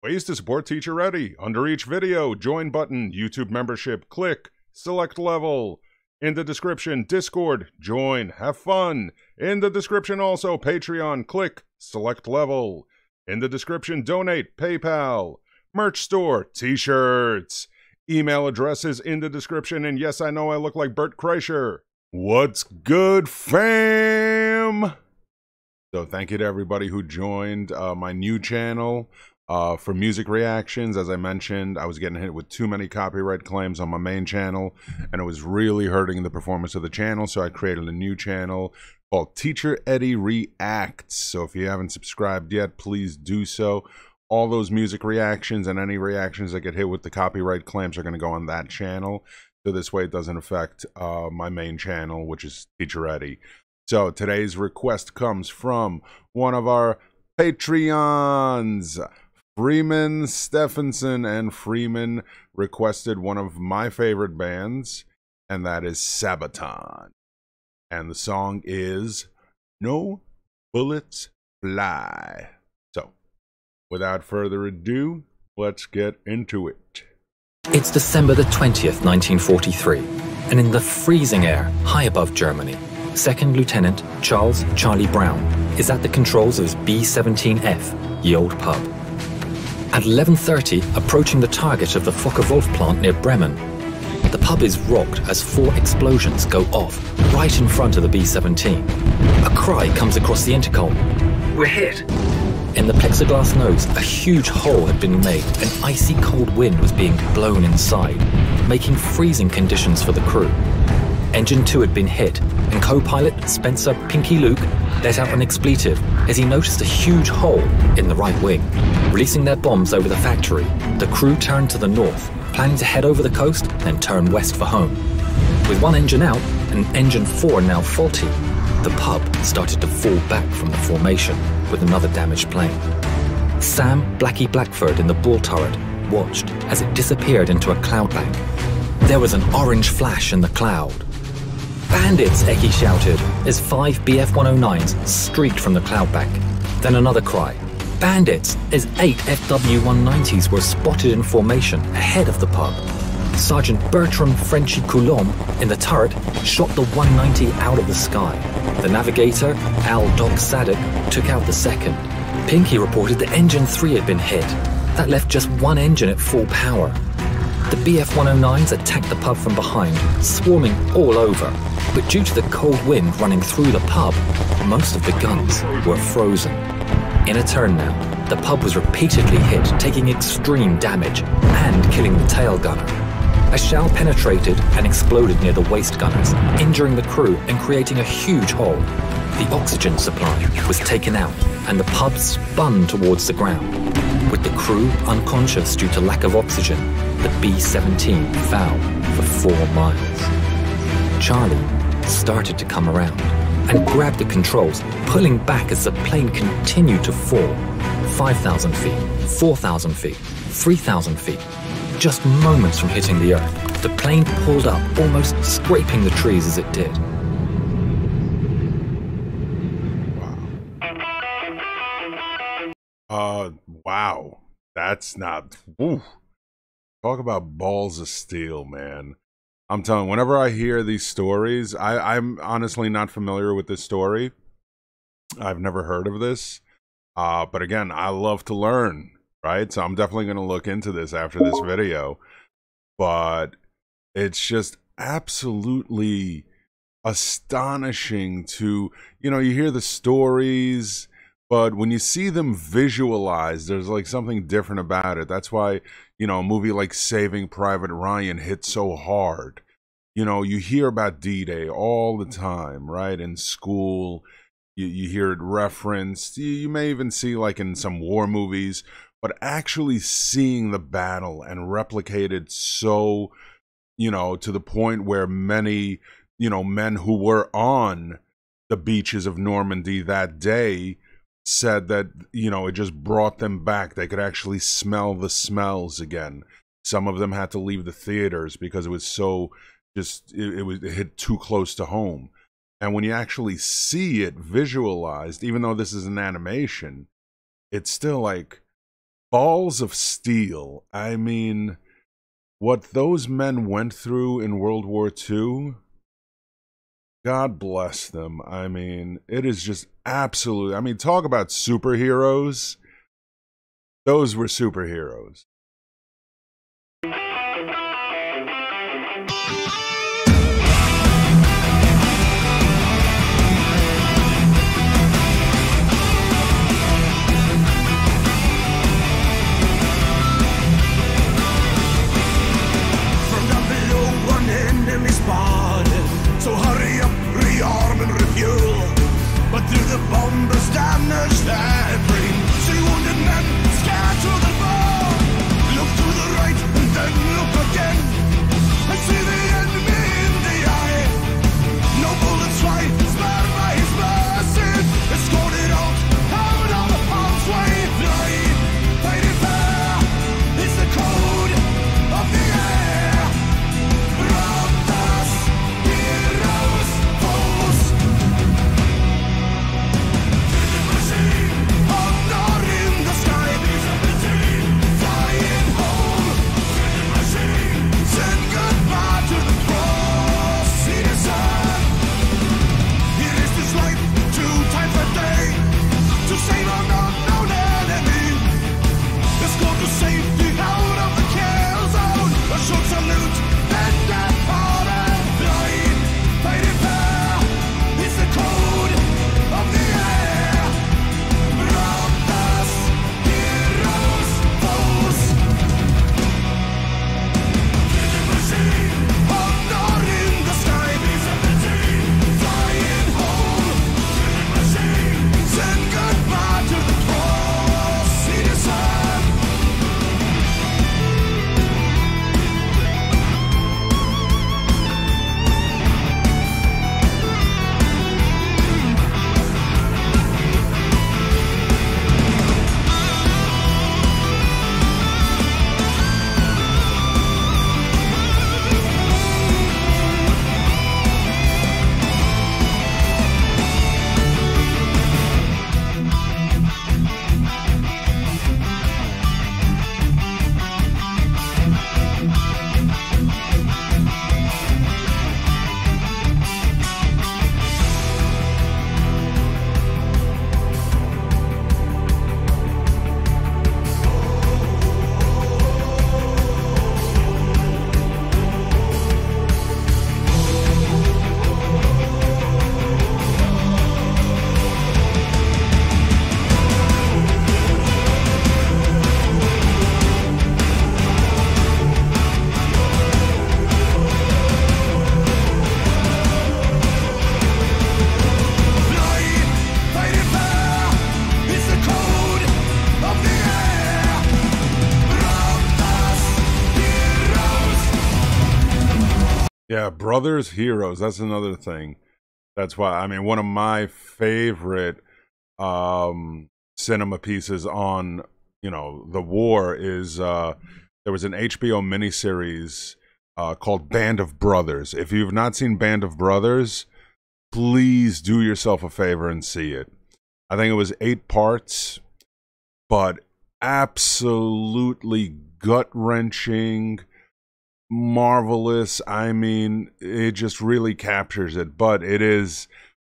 Ways to support Teacher Ready. Under each video, join button, YouTube membership, click, select level. In the description, Discord, join, have fun. In the description also, Patreon, click, select level. In the description, donate, PayPal. Merch store, t-shirts. Email addresses in the description, and yes, I know I look like Bert Kreischer. What's good, fam? So thank you to everybody who joined my new channel for music reactions. As I mentioned, I was getting hit with too many copyright claims on my main channel, and it was really hurting the performance of the channel, so I created a new channel called Teacher Eddie Reacts. So if you haven't subscribed yet, please do so. All those music reactions and any reactions that get hit with the copyright claims are going to go on that channel, so this way it doesn't affect my main channel, which is Teacher Eddie. So today's request comes from one of our Patreons. Freeman Stephenson, and Freeman requested one of my favorite bands, and that is Sabaton. And the song is No Bullets Fly. So, without further ado, let's get into it. It's December the 20th, 1943, and in the freezing air high above Germany, Second Lieutenant Charles Charlie Brown is at the controls of his B-17F, ye old pub. At 11:30, approaching the target of the Focke-Wulf plant near Bremen, the pub is rocked as 4 explosions go off right in front of the B-17. A cry comes across the intercom. "We're hit!" In the plexiglass nose, a huge hole had been made, and icy cold wind was being blown inside, making freezing conditions for the crew. Engine 2 had been hit, and co-pilot Spencer Pinky Luke let out an expletive as he noticed a huge hole in the right wing. Releasing their bombs over the factory, the crew turned to the north, planning to head over the coast, then turn west for home. With one engine out and engine 4 now faulty, the pub started to fall back from the formation with another damaged plane. Sam Blackie Blackford in the bull turret watched as it disappeared into a cloud bank. There was an orange flash in the cloud. "Bandits!" Ecke shouted as 5 BF-109s streaked from the cloud bank. Then another cry. "Bandits!" as 8 FW-190s were spotted in formation ahead of the pub. Sergeant Bertram Frenchy Coulomb in the turret shot the 190 out of the sky. The navigator, Al Doc Sadek, took out the second. Pinky reported that engine 3 had been hit. That left just one engine at full power. The BF-109s attacked the pub from behind, swarming all over. But due to the cold wind running through the pub, most of the guns were frozen. In a turn now, the pub was repeatedly hit, taking extreme damage and killing the tail gunner. A shell penetrated and exploded near the waist gunners, injuring the crew and creating a huge hole. The oxygen supply was taken out, and the pub spun towards the ground. With the crew unconscious due to lack of oxygen, the B-17 fell for 4 miles. Charlie started to come around and grabbed the controls, pulling back as the plane continued to fall. 5,000 feet, 4,000 feet, 3,000 feet. Just moments from hitting the earth, the plane pulled up, almost scraping the trees as it did. Wow. That's not... Woo. Talk about balls of steel, man. I'm telling you, whenever I hear these stories, I'm honestly not familiar with this story. I've never heard of this. But again, I love to learn, right? So I'm definitely going to look into this after this video. But it's just absolutely astonishing to, you know, you hear the stories, but when you see them visualized, there's like something different about it. That's why, you know, a movie like Saving Private Ryan hit so hard. You know, you hear about D-Day all the time, right? In school, you hear it referenced. You may even see like in some war movies, but actually seeing the battle and replicated so, you know, to the point where many, you know, men who were on the beaches of Normandy that day said that, you know, it just brought them back. They could actually smell the smells again. Some of them had to leave the theaters because it was so just, it hit too close to home. And when you actually see it visualized, even though this is an animation, it's still like, balls of steel. I mean, what those men went through in World War II, God bless them. I mean, it is just absolute. I mean, talk about superheroes. Those were superheroes. So hurry up, rearm and refuel. But through the bombers damage that bring, see wounded men scatter the ball. Look to the right and then look again, and see the enemy in the eye. No bullets fly, spared by his mercy. Escorted out of harm's way. Fly, fighting fair is the code of the air. Brothers, heroes, foes. Honor in the sky. Flying home. Send goodbye to the cross. See the sun. He risked his life 2 times a day to save an unknown enemy. Escort to safety out of the kill zone. A short salute and death pardon. Blind, fighting fair is the code of the air. Brothers, heroes, foes. Honor in the sky. Flying home. Send goodbye to the cross. See the sun. Fighting fair is the code of the air. Brothers, heroes. Yeah, brothers, heroes. That's another thing. That's why, I mean, one of my favorite cinema pieces on, you know, the war is there was an HBO miniseries called Band of Brothers. If you've not seen Band of Brothers, please do yourself a favor and see it. I think it was 8 parts, but absolutely gut-wrenching, marvelous. I mean, it just really captures it. But it is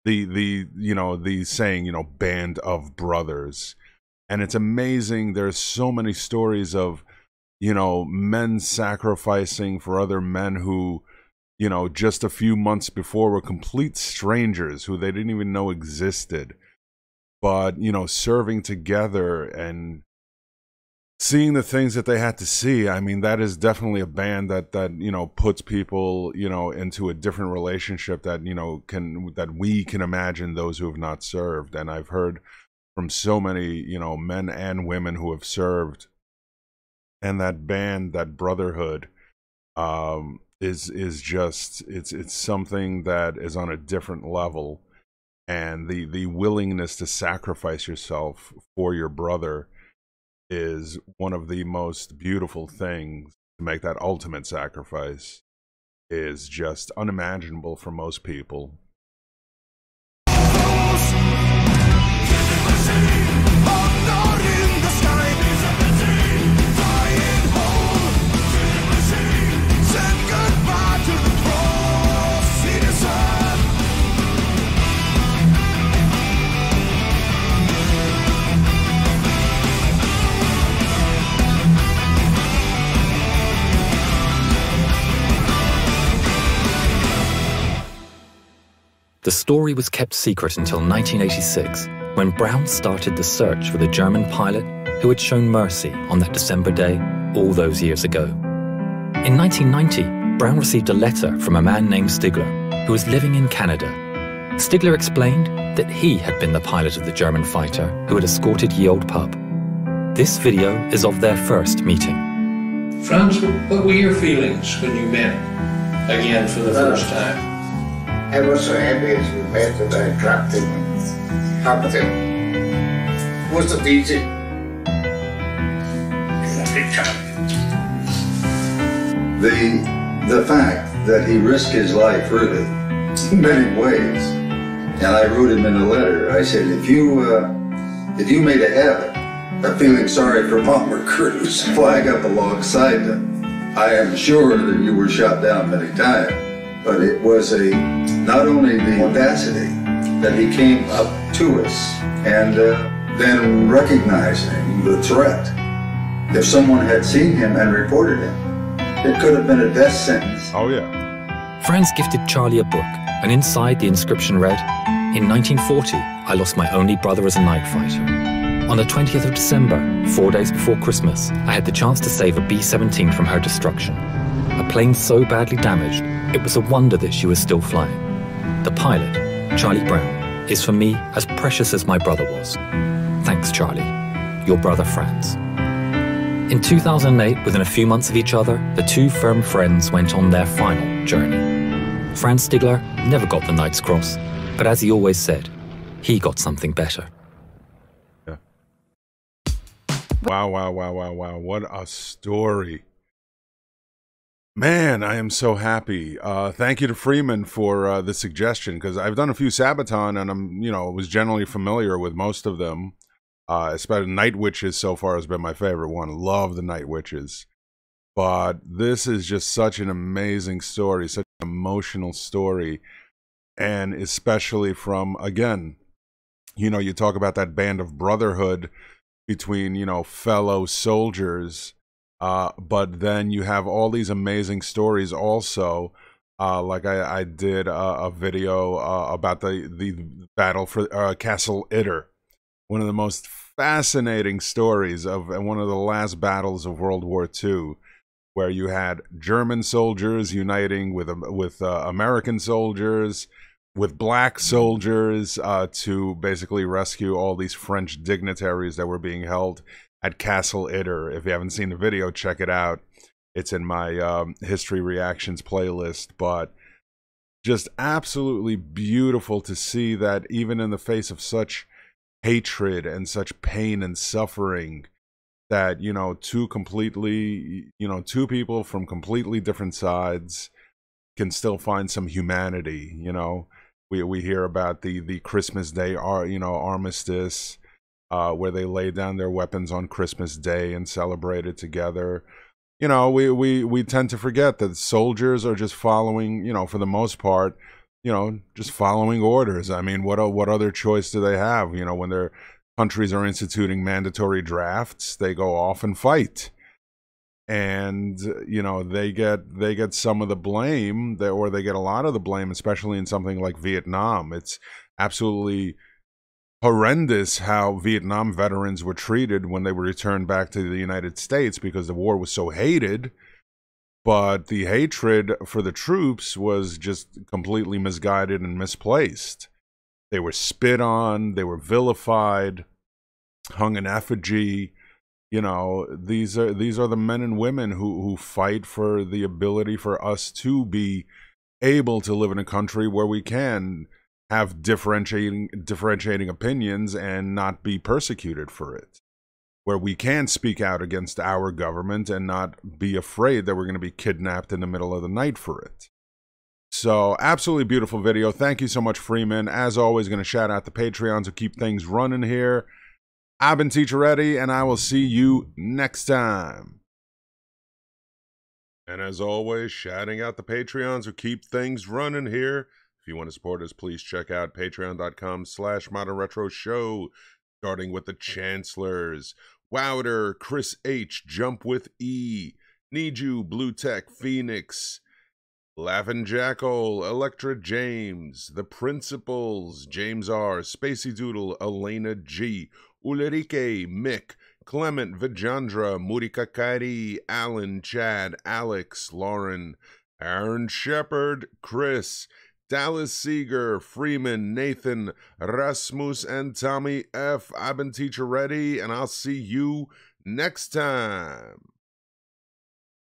the you know, the saying, you know, Band of Brothers. And it's amazing. There's so many stories of, you know, men sacrificing for other men who, you know, just a few months before were complete strangers who they didn't even know existed. But, you know, serving together and seeing the things that they had to see. I mean, that is definitely a band that you know, puts people, you know, into a different relationship that, you know, that we can imagine, those who have not served. And I've heard from so many, you know, men and women who have served, and that band, that brotherhood, is just, it's something that is on a different level. And the willingness to sacrifice yourself for your brother is one of the most beautiful things. To make that ultimate sacrifice is just unimaginable for most people. Honor in the sky. The story was kept secret until 1986, when Brown started the search for the German pilot who had shown mercy on that December day all those years ago. In 1990, Brown received a letter from a man named Stigler, who was living in Canada. Stigler explained that he had been the pilot of the German fighter who had escorted Ye Olde Pub. This video is of their first meeting. Franz, what were your feelings when you met again for the first time? I was so happy as we met that I dropped him and hugged him. It wasn't easy. The fact that he risked his life really in many ways, and I wrote him in a letter. I said, if you made a habit of feeling sorry for bomber crews, flag up alongside them, I am sure that you were shot down many times. But it was not only the audacity that he came up to us and then recognizing the threat. If someone had seen him and reported him, it could have been a death sentence. Oh, yeah. Franz gifted Charlie a book, and inside the inscription read, "In 1940, I lost my only brother as a night fighter. On the 20th of December, 4 days before Christmas, I had the chance to save a B-17 from her destruction. A plane so badly damaged, it was a wonder that she was still flying. The pilot, Charlie Brown, is for me as precious as my brother was. Thanks, Charlie. Your brother Franz." In 2008, within a few months of each other, the two firm friends went on their final journey. Franz Stigler never got the Knight's Cross, but as he always said, he got something better. Yeah. Wow, wow, wow, wow, wow. What a story. Man, I am so happy. Thank you to Freeman for the suggestion, because I've done a few Sabaton and I'm, was generally familiar with most of them. Especially Night Witches so far has been my favorite one. Love the Night Witches. But this is just such an amazing story, such an emotional story. And especially from, again, you talk about that band of brotherhood between, fellow soldiers. But then you have all these amazing stories also. Like I did a video about the battle for Castle Itter. One of the most fascinating stories of one of the last battles of World War II, where you had German soldiers uniting with American soldiers, with black soldiers to basically rescue all these French dignitaries that were being held at Castle Itter. If you haven't seen the video, check it out. It's in my History Reactions playlist. But just absolutely beautiful to see that even in the face of such hatred and such pain and suffering, that two people from completely different sides can still find some humanity. We hear about the Christmas Day armistice, where they laid down their weapons on Christmas Day and celebrated together. We tend to forget that soldiers are just following, for the most part, just following orders. I mean, what other choice do they have? When their countries are instituting mandatory drafts, they go off and fight. And, they get some of the blame, or they get a lot of the blame, especially in something like Vietnam. It's absolutely horrendous how Vietnam veterans were treated when they were returned back to the United States, because the war was so hated. But the hatred for the troops was just completely misguided and misplaced. They were spit on, they were vilified, hung in effigy. These are the men and women who fight for the ability for us to be able to live in a country where we can have differentiating opinions and not be persecuted for it, where we can speak out against our government and not be afraid that we're going to be kidnapped in the middle of the night for it. So, absolutely beautiful video. Thank you so much, Freeman. As always, going to shout out the Patreons who keep things running here. I've been Teacher Eddie, and I will see you next time. And as always, shouting out the Patreons who keep things running here. If you want to support us, please check out patreon.com/modernretroshow, starting with the Chancellors, Wouter, Chris H, Jump with E, Need You, Blue Tech, Phoenix, Laughing Jackal, Electra James, The Principals, James R, Spacey Doodle, Elena G, Ulrike, Mick, Clement, Vijandra, Murika Kairi, Alan, Chad, Alex, Lauren, Aaron Shepard, Chris, Dallas Seeger, Freeman, Nathan, Rasmus, and Tommy F. I've been Teacher Ready, and I'll see you next time.